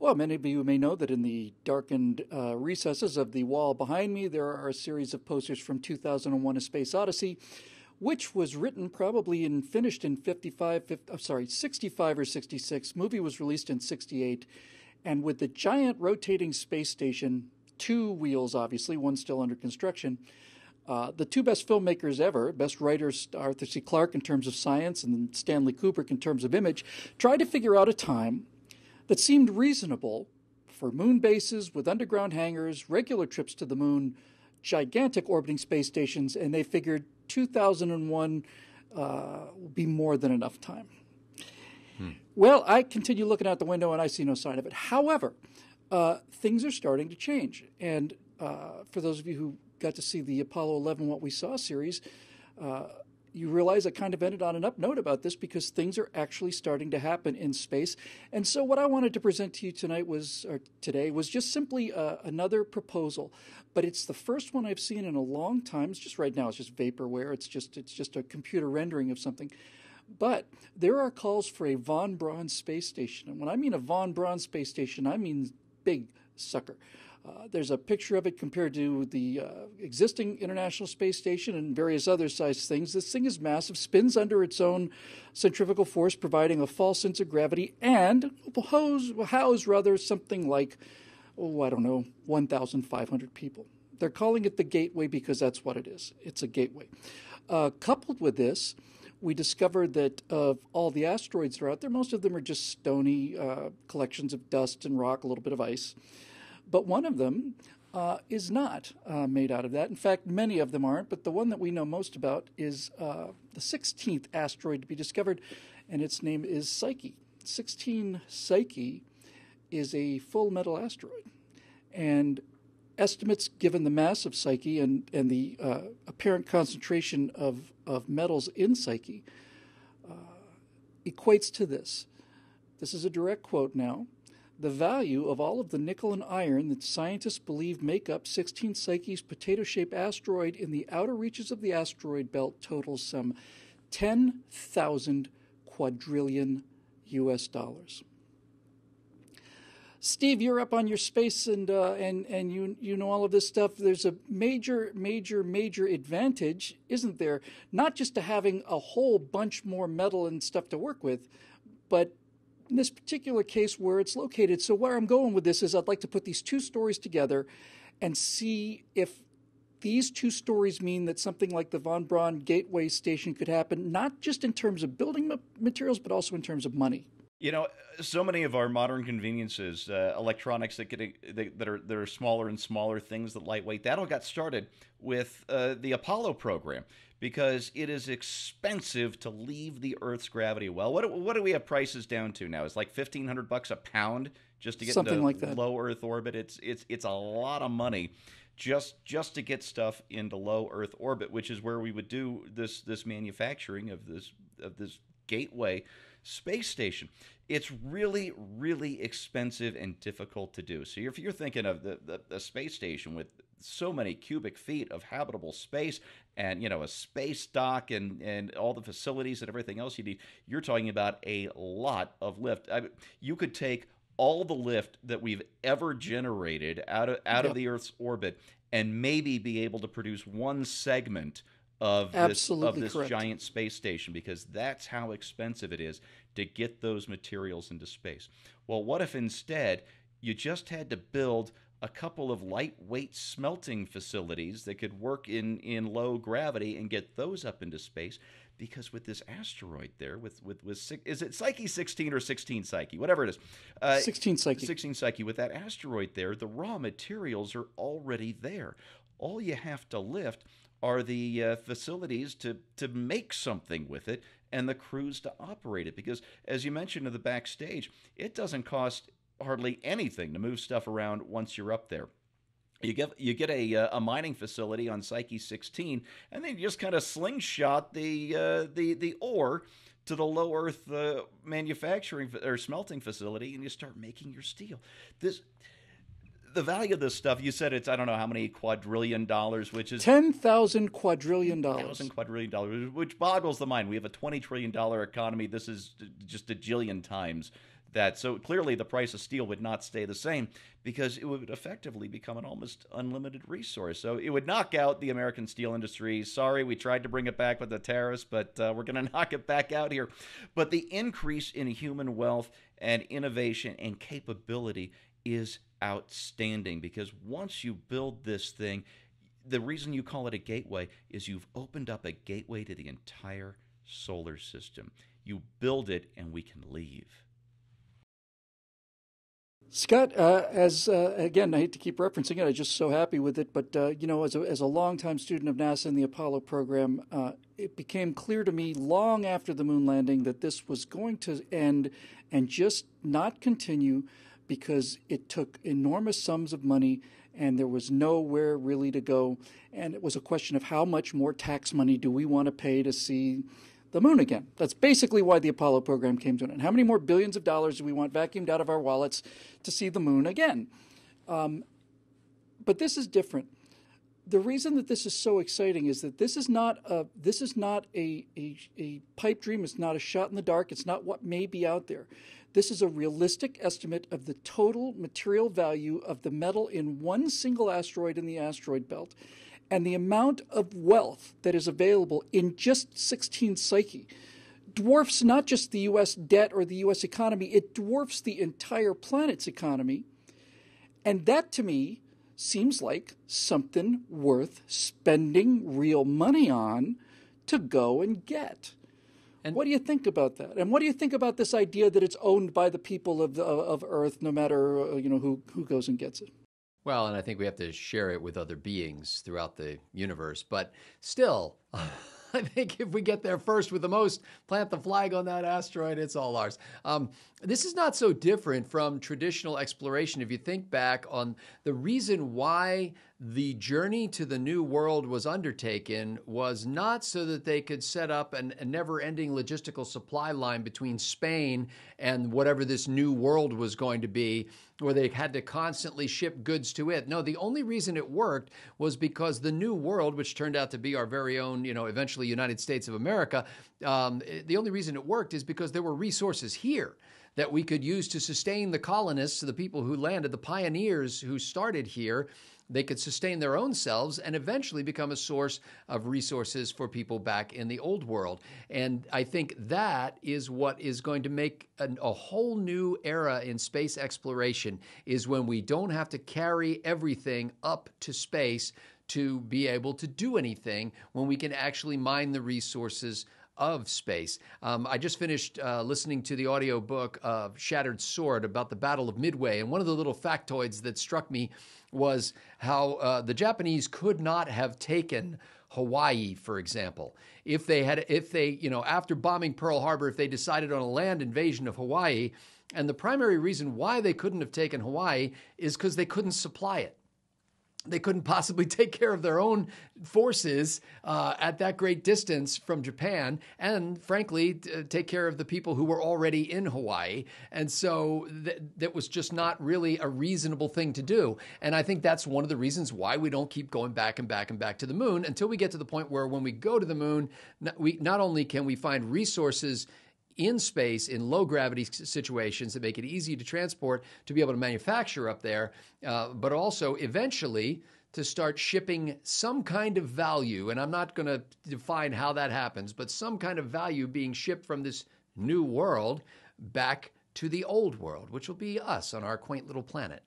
Well, many of you may know that in the darkened recesses of the wall behind me, there are a series of posters from 2001: A Space Odyssey, which was written probably and finished in 65 or 66. Movie was released in 68. And with the giant rotating space station, two wheels, obviously, one still under construction, the two best filmmakers ever, best writers, Arthur C. Clarke in terms of science and Stanley Kubrick in terms of image, tried to figure out a time that seemed reasonable for moon bases with underground hangars, regular trips to the moon, gigantic orbiting space stations, and they figured 2001 will be more than enough time. Well, I continue looking out the window and I see no sign of it. However, things are starting to change. And for those of you who got to see the Apollo 11 What We Saw series, you realize I kind of ended on an up note about this because things are actually starting to happen in space. And so what I wanted to present to you today was just simply another proposal. But it's the first one I've seen in a long time. It's just right now, it's just vaporware. It's just a computer rendering of something. But there are calls for a von Braun space station. And when I mean a von Braun space station, I mean big sucker. There's a picture of it compared to the existing International Space Station and various other size things. This thing is massive, spins under its own centrifugal force, providing a false sense of gravity, and house rather something like, 1,500 people. They're calling it the Gateway because that's what it is. It's a gateway. Coupled with this, we discovered that of all the asteroids that are out there, most of them are just stony collections of dust and rock, a little bit of ice. But one of them is not made out of that. In fact, many of them aren't, but the one that we know most about is the 16th asteroid to be discovered, and its name is Psyche. 16 Psyche is a full metal asteroid. And estimates, given the mass of Psyche and the apparent concentration of metals in Psyche, equates to this. This is a direct quote now. The value of all of the nickel and iron that scientists believe make up 16 Psyche's potato-shaped asteroid in the outer reaches of the asteroid belt totals some 10,000 quadrillion US dollars. Steve, you're up on your space and you know all of this stuff. There's a major advantage, isn't there? Not just to having a whole bunch more metal and stuff to work with, but in this particular case where it's located. So where I'm going with this is I'd like to put these two stories together and see if these two stories mean that something like the von Braun Gateway Station could happen, not just in terms of building materials, but also in terms of money. You know, so many of our modern conveniences, electronics that are smaller and smaller, things that lightweight, that all got started with the Apollo program because it is expensive to leave the Earth's gravity well. What do we have prices down to now? It's like $1,500 a pound just to get something into like that. Low Earth orbit. It's a lot of money just to get stuff into low Earth orbit, which is where we would do this manufacturing of this gateway space station. It's really, really expensive and difficult to do. So if you're thinking of the space station with so many cubic feet of habitable space and, a space dock and all the facilities and everything else you need, you're talking about a lot of lift. You could take all the lift that we've ever generated out of the Earth's orbit and maybe be able to produce one segment of this giant space station, because that's how expensive it is to get those materials into space. Well, what if instead you just had to build a couple of lightweight smelting facilities that could work in low gravity and get those up into space? Because with this asteroid there, is it Psyche 16 or 16 Psyche, whatever it is, 16 Psyche. 16 Psyche. With that asteroid there, the raw materials are already there. All you have to lift are the facilities to make something with it and the crews to operate it. Because, as you mentioned in the backstage, it doesn't cost hardly anything to move stuff around once you're up there. You get a mining facility on Psyche 16, and then you just kind of slingshot the ore to the low Earth manufacturing or smelting facility, and you start making your steel. The value of this stuff, you said it's, I don't know how many quadrillion dollars, which is 10,000 quadrillion dollars. 10,000 quadrillion dollars, which boggles the mind. We have a $20 trillion economy. This is just a jillion times that. So clearly the price of steel would not stay the same because it would effectively become an almost unlimited resource. So it would knock out the American steel industry. Sorry, we tried to bring it back with the tariffs, but we're going to knock it back out here. But the increase in human wealth and innovation and capability is outstanding, because once you build this thing, the reason you call it a gateway is you've opened up a gateway to the entire solar system. You build it and we can leave. Scott, again, I hate to keep referencing it. I'm just so happy with it. But, as a longtime student of NASA and the Apollo program, it became clear to me long after the moon landing that this was going to end and just not continue, because it took enormous sums of money and there was nowhere really to go. And it was a question of how much more tax money do we want to pay to see the moon again. That's basically why the Apollo program came to an end. How many more billions of dollars do we want vacuumed out of our wallets to see the moon again? But this is different. The reason that this is so exciting is that this is not a pipe dream. It's not a shot in the dark. It's not what may be out there. This is a realistic estimate of the total material value of the metal in one single asteroid in the asteroid belt, and the amount of wealth that is available in just 16 Psyche dwarfs not just the U.S. debt or the U.S. economy, it dwarfs the entire planet's economy. And that, to me, seems like something worth spending real money on to go and get. And what do you think about that? And what do you think about this idea that it's owned by the people of Earth, no matter who goes and gets it? Well, and I think we have to share it with other beings throughout the universe. But still, I think if we get there first with the most, plant the flag on that asteroid, it's all ours. This is not so different from traditional exploration. If you think back on the reason why the journey to the New World was undertaken, was not so that they could set up a never-ending logistical supply line between Spain and whatever this New World was going to be, where they had to constantly ship goods to it. No, the only reason it worked was because the New World, which turned out to be our very own, eventually United States of America, the only reason it worked is because there were resources here that we could use to sustain the colonists, the people who landed, the pioneers who started here. They could sustain their own selves and eventually become a source of resources for people back in the old world. And I think that is what is going to make a whole new era in space exploration, is when we don't have to carry everything up to space to be able to do anything, when we can actually mine the resources of space. I just finished listening to the audiobook of Shattered Sword about the Battle of Midway, and one of the little factoids that struck me was how the Japanese could not have taken Hawaii, for example, if they, after bombing Pearl Harbor, if they decided on a land invasion of Hawaii. And the primary reason why they couldn't have taken Hawaii is because they couldn't supply it. They couldn't possibly take care of their own forces at that great distance from Japan, and frankly, take care of the people who were already in Hawaii. And so that was just not really a reasonable thing to do. And I think that's one of the reasons why we don't keep going back and back and back to the moon, until we get to the point where when we go to the moon, not only can we find resources in space, in low gravity situations that make it easy to transport, to be able to manufacture up there, but also eventually to start shipping some kind of value. And I'm not going to define how that happens, but some kind of value being shipped from this new world back to the old world, which will be us on our quaint little planet.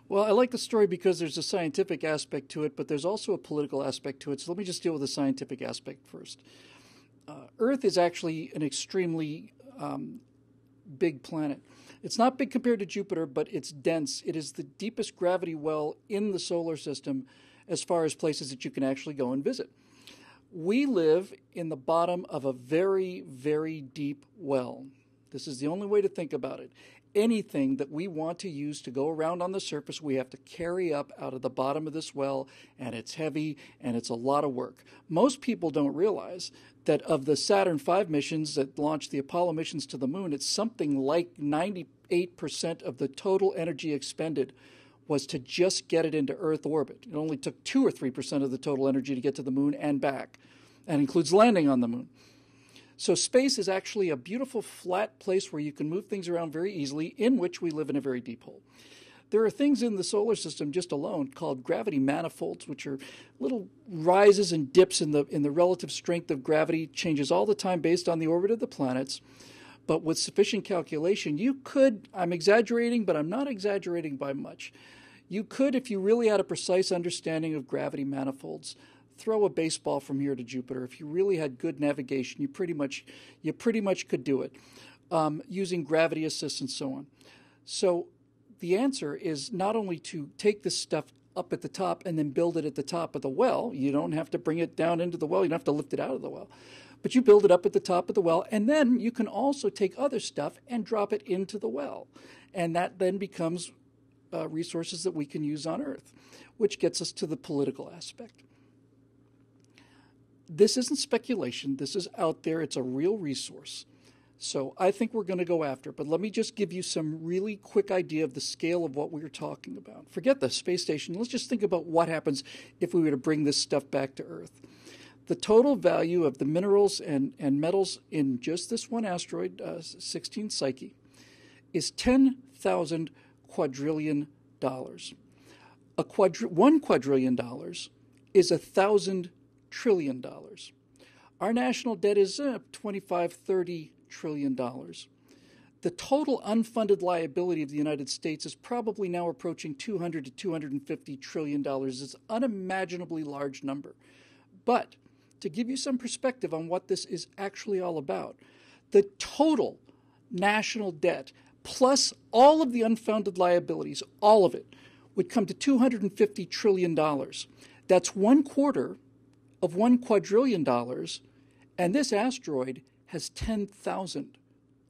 Well, I like the story because there's a scientific aspect to it, but there's also a political aspect to it. So let me just deal with the scientific aspect first. Earth is actually an extremely big planet. It's not big compared to Jupiter, but it's dense. It is the deepest gravity well in the solar system as far as places that you can actually go and visit. We live in the bottom of a very, very deep well. This is the only way to think about it. Anything that we want to use to go around on the surface, we have to carry up out of the bottom of this well, and it's heavy, and it's a lot of work. Most people don't realize that of the Saturn V missions that launched the Apollo missions to the moon, it's something like 98% of the total energy expended was to just get it into Earth orbit. It only took 2 or 3% of the total energy to get to the moon and back, and includes landing on the moon. So space is actually a beautiful flat place where you can move things around very easily, in which we live in a very deep hole. There are things in the solar system just alone called gravity manifolds, which are little rises and dips in the relative strength of gravity, changes all the time based on the orbit of the planets. But with sufficient calculation, you could, I'm exaggerating, but I'm not exaggerating by much. You could, if you really had a precise understanding of gravity manifolds, throw a baseball from here to Jupiter. If you really had good navigation, you pretty much could do it using gravity assist and so on. So the answer is not only to take this stuff up at the top and then build it at the top of the well. You don't have to bring it down into the well. You don't have to lift it out of the well. But you build it up at the top of the well, and then you can also take other stuff and drop it into the well. And that then becomes resources that we can use on Earth, which gets us to the political aspect. This isn't speculation. This is out there. It's a real resource. So I think we're going to go after it. But let me just give you some really quick idea of the scale of what we were talking about. Forget the space station. Let's just think about what happens if we were to bring this stuff back to Earth. The total value of the minerals and metals in just this one asteroid, 16 Psyche, is 10,000 quadrillion dollars. $1 quadrillion is 1,000 trillion dollars. Our national debt is 25-30 trillion dollars. The total unfunded liability of the United States is probably now approaching 200 to 250 trillion dollars. It's an unimaginably large number. But to give you some perspective on what this is actually all about, the total national debt plus all of the unfunded liabilities, all of it, would come to $250 trillion. That's 1/4 of $1 quadrillion, and this asteroid has 10,000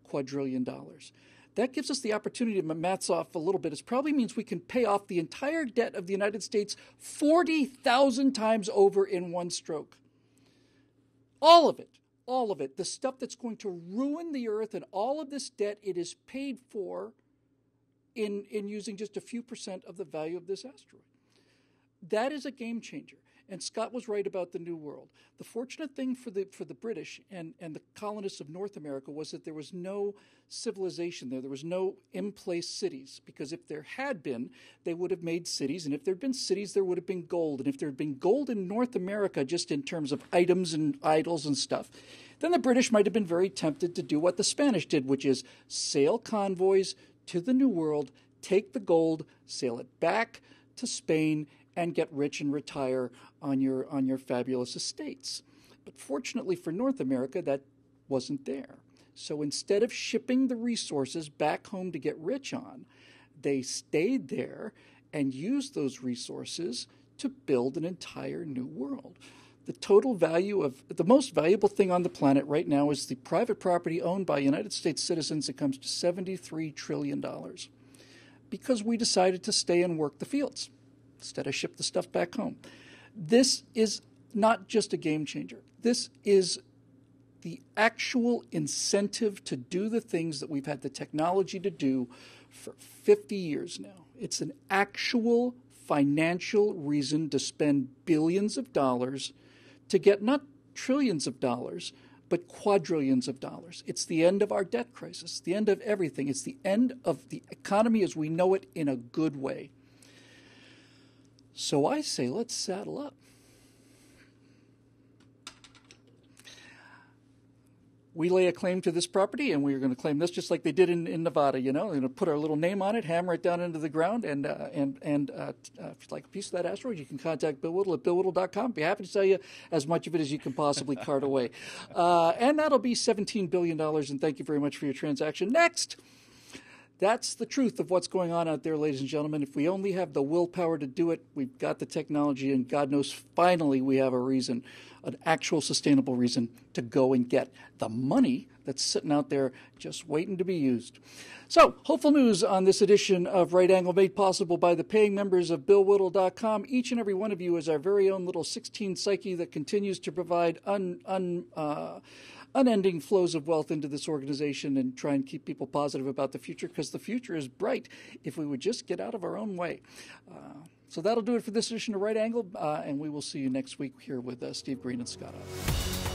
quadrillion dollars. That gives us the opportunity to maths off a little bit. It probably means we can pay off the entire debt of the United States 40,000 times over in one stroke. All of it, the stuff that's going to ruin the Earth and all of this debt, it is paid for in using just a few percent of the value of this asteroid. That is a game changer. And Scott was right about the New World. The fortunate thing for the British and the colonists of North America was that there was no civilization there. There was no in-place cities, because if there had been, they would have made cities. And if there had been cities, there would have been gold. And if there had been gold in North America, just in terms of items and idols and stuff, then the British might have been very tempted to do what the Spanish did, which is sail convoys to the New World, take the gold, sail it back to Spain, and get rich and retire on your fabulous estates. But fortunately for North America, that wasn't there. So instead of shipping the resources back home to get rich on, they stayed there and used those resources to build an entire new world. The total value of the most valuable thing on the planet right now is the private property owned by United States citizens. It comes to $73 trillion because we decided to stay and work the fields instead of ship the stuff back home. This is not just a game changer. This is the actual incentive to do the things that we've had the technology to do for 50 years now. It's an actual financial reason to spend billions of dollars to get not trillions of dollars, but quadrillions of dollars. It's the end of our debt crisis, the end of everything. It's the end of the economy as we know it in a good way. So I say, let's saddle up. We lay a claim to this property, and we're going to claim this just like they did in Nevada. You know, they're going to put our little name on it, hammer it down into the ground, and if you'd like a piece of that asteroid, you can contact Bill Whittle at billwhittle.com. Be happy to sell you as much of it as you can possibly cart away. And that'll be $17 billion, and thank you very much for your transaction. Next! That's the truth of what's going on out there, ladies and gentlemen. If we only have the willpower to do it, we've got the technology, and God knows finally we have a reason, an actual sustainable reason to go and get the money that's sitting out there just waiting to be used. So, hopeful news on this edition of Right Angle, made possible by the paying members of BillWhittle.com. Each and every one of you is our very own little 16 Psyche that continues to provide unending flows of wealth into this organization and try and keep people positive about the future, because the future is bright if we would just get out of our own way. So that'll do it for this edition of Right Angle, and we will see you next week here with Steve Green and Scott Ott.